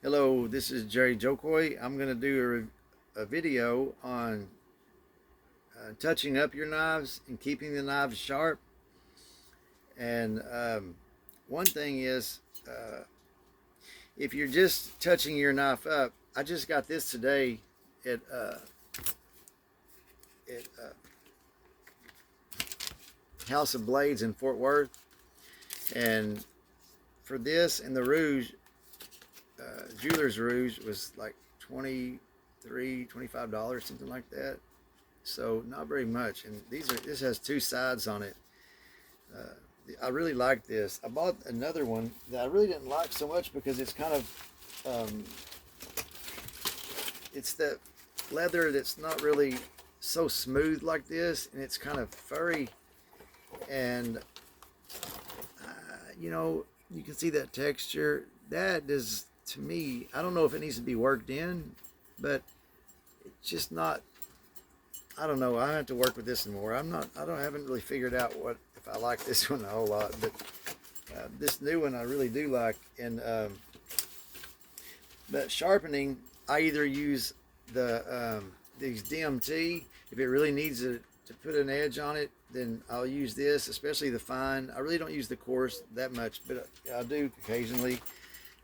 Hello, this is Jerry Jokoy. I'm going to do a video on touching up your knives and keeping the knives sharp. And one thing is, if you're just touching your knife up, I just got this today at House of Blades in Fort Worth. And for this and the rouge, jeweler's rouge was like $25, something like that. So not very much. And this has two sides on it. I really like this. I bought another one that I really didn't like so much because it's kind of it's that leather that's not really so smooth like this, and it's kind of furry, and you can see that texture. That is, to me, I don't know if it needs to be worked in, but it's just not. I don't know. I have to work with this more. Haven't really figured out if I like this one a whole lot, but this new one I really do like. And but sharpening, I either use these DMT if it really needs to put an edge on it. Then I'll use this, especially the fine. I really don't use the coarse that much, but I do occasionally.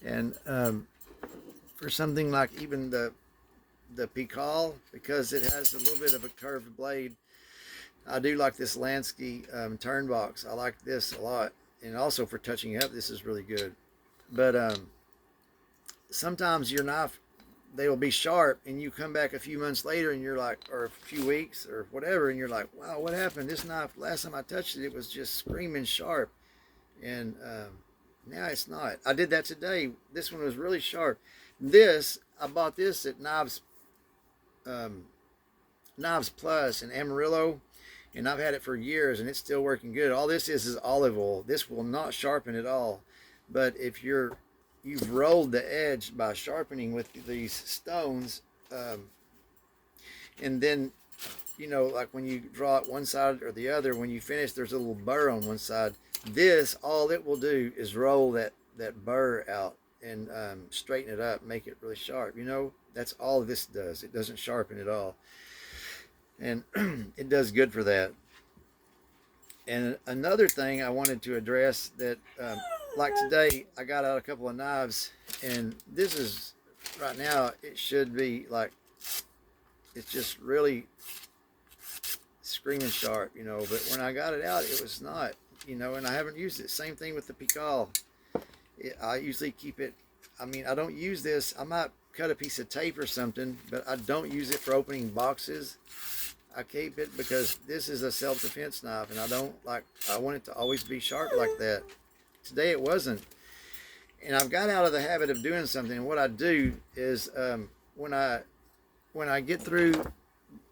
And for something like even the Pical, because it has a little bit of a curved blade, I do like this Lansky turn box. I like this a lot, and also for touching up, this is really good. But sometimes your knife, they will be sharp, and you come back a few months later, and you're like, or a few weeks or whatever, and you're like, wow, what happened? This knife, last time I touched it, it was just screaming sharp, and now it's not. I did that today. This one was really sharp. I bought this at Knives Plus in Amarillo, and I've had it for years, and it's still working good. All this is olive oil. This will not sharpen at all, but if you've rolled the edge by sharpening with these stones, and then like when you draw it one side or the other, when you finish, there's a little burr on one side. This, all it will do is roll that burr out and straighten it up, make it really sharp. That's all this does. It doesn't sharpen at all, and it does good for that. And another thing I wanted to address that, like today, I got out a couple of knives, and this is, right now, it should be like, it's just really screaming sharp, but when I got it out, it was not, and I haven't used it. Same thing with the Pical. I usually keep it, I don't use this. I might cut a piece of tape or something, but I don't use it for opening boxes. I keep it because this is a self-defense knife, and I want it to always be sharp like that. Today it wasn't, and I've got out of the habit of doing something. And what I do is, when I get through,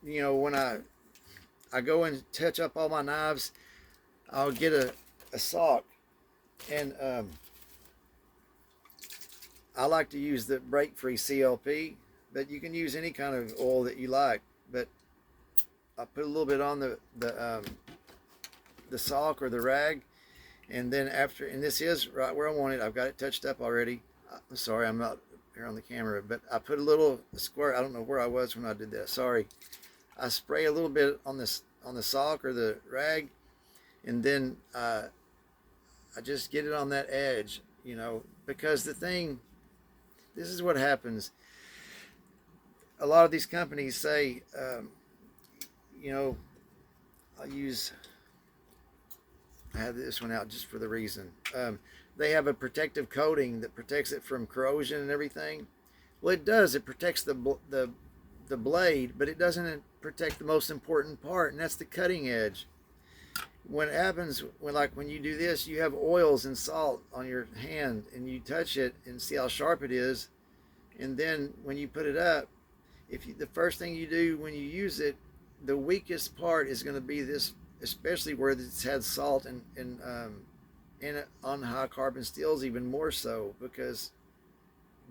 when I go and touch up all my knives, I'll get a sock, and I like to use the break-free CLP, but you can use any kind of oil that you like. But I put a little bit on the sock or the rag, and then and this is right where I want it. I've got it touched up already. I'm sorry, I'm not here on the camera, but I put a little squirt. I don't know where I was when I did that. Sorry. I spray a little bit on the sock or the rag, and then I just get it on that edge, because this is what happens. A lot of these companies say, I have this one out just for the reason. They have a protective coating that protects it from corrosion and everything. Well, it does. It protects the blade, but it doesn't protect the most important part, and that's the cutting edge. When it happens, when you do this, you have oils and salt on your hand, and you touch it and see how sharp it is. And then when you put it up, the first thing you do when you use it, the weakest part is going to be this, especially where it's had salt and on high carbon steels, even more so, because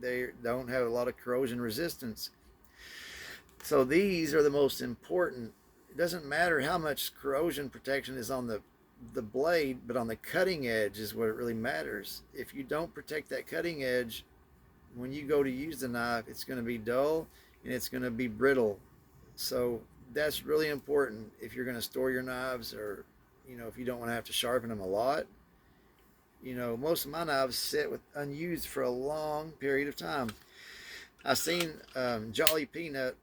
they don't have a lot of corrosion resistance. So these are the most important. It doesn't matter how much corrosion protection is on the blade, but on the cutting edge is what it really matters. If you don't protect that cutting edge, when you go to use the knife, it's going to be dull and it's going to be brittle. So that's really important if you're going to store your knives, or if you don't want to have to sharpen them a lot. Most of my knives sit with unused for a long period of time. I seen Jolly Peanut.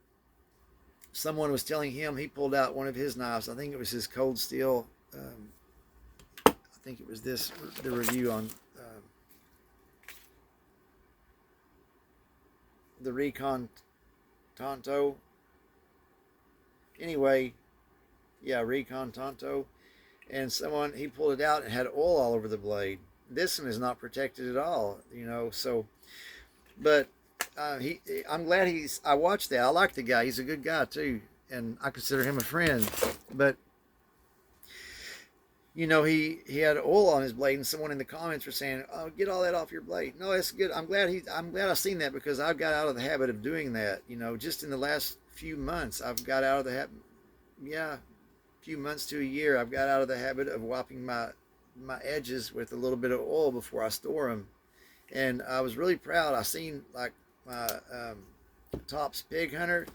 Someone was telling him he pulled out one of his knives. I think it was his cold steel. I think it was the review on the Recon Tonto. Anyway, yeah, Recon Tonto. And he pulled it out and had oil all over the blade. This one is not protected at all, So, but I'm glad I watched that. I like the guy. He's a good guy too, and I consider him a friend. But he had oil on his blade, and someone in the comments were saying, "Oh, get all that off your blade." No, it's good. I'm glad I've seen that, because I've got out of the habit of doing that. Just in the last few months, I've got out of the habit. Yeah, few months to a year, I've got out of the habit of wiping my edges with a little bit of oil before I store them. And I was really proud. I seen like my Tops Pig Hunter.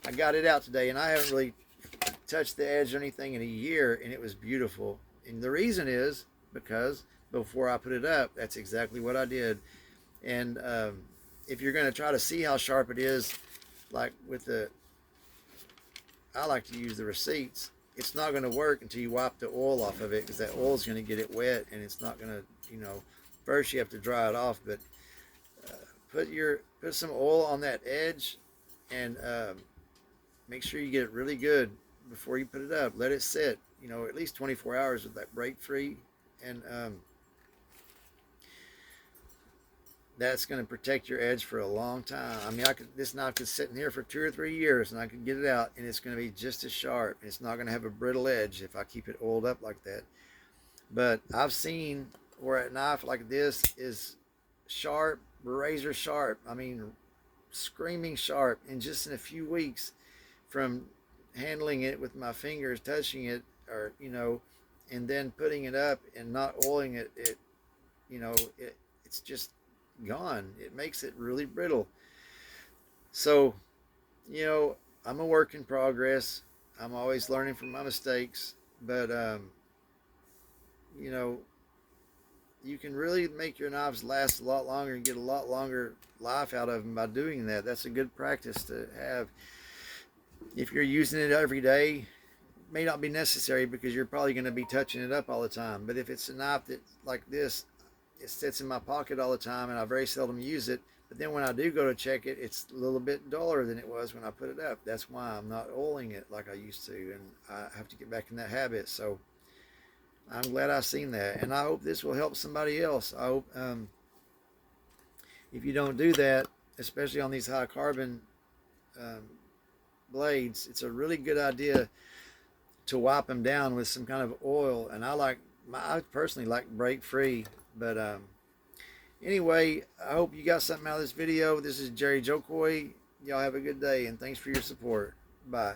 I got it out today, and I haven't really touched the edge or anything in a year, and it was beautiful. And the reason is because before I put it up, that's exactly what I did. And if you're going to try to see how sharp it is, like I like to use the receipts. It's not going to work until you wipe the oil off of it, because that oil is going to get it wet, and it's not going to, first you have to dry it off, but put some oil on that edge, and make sure you get it really good before you put it up. Let it sit, at least 24 hours with that break free, and that's going to protect your edge for a long time. I mean, this knife could sit in here for 2 or 3 years, and I could get it out, and it's going to be just as sharp. It's not going to have a brittle edge if I keep it oiled up like that. But I've seen where a knife like this is sharp, razor sharp. I mean, screaming sharp, and just in a few weeks from handling it with my fingers, touching it, or and then putting it up and not oiling it, it's just gone. It makes it really brittle. So, I'm a work in progress. I'm always learning from my mistakes, but you can really make your knives last a lot longer and get a lot longer life out of them by doing that. That's a good practice to have. If you're using it every day, it may not be necessary, because you're probably going to be touching it up all the time. But if it's a knife that like this, it sits in my pocket all the time, and I very seldom use it. But then when I do go to check it, it's a little bit duller than it was when I put it up. That's why I'm not oiling it like I used to, and I have to get back in that habit. So I'm glad I've seen that, and I hope this will help somebody else. I hope if you don't do that, especially on these high carbon blades, it's a really good idea to wipe them down with some kind of oil. And I personally like break free. But anyway, I hope you got something out of this video. This is Jerry Jokoy. Y'all have a good day, and thanks for your support. Bye.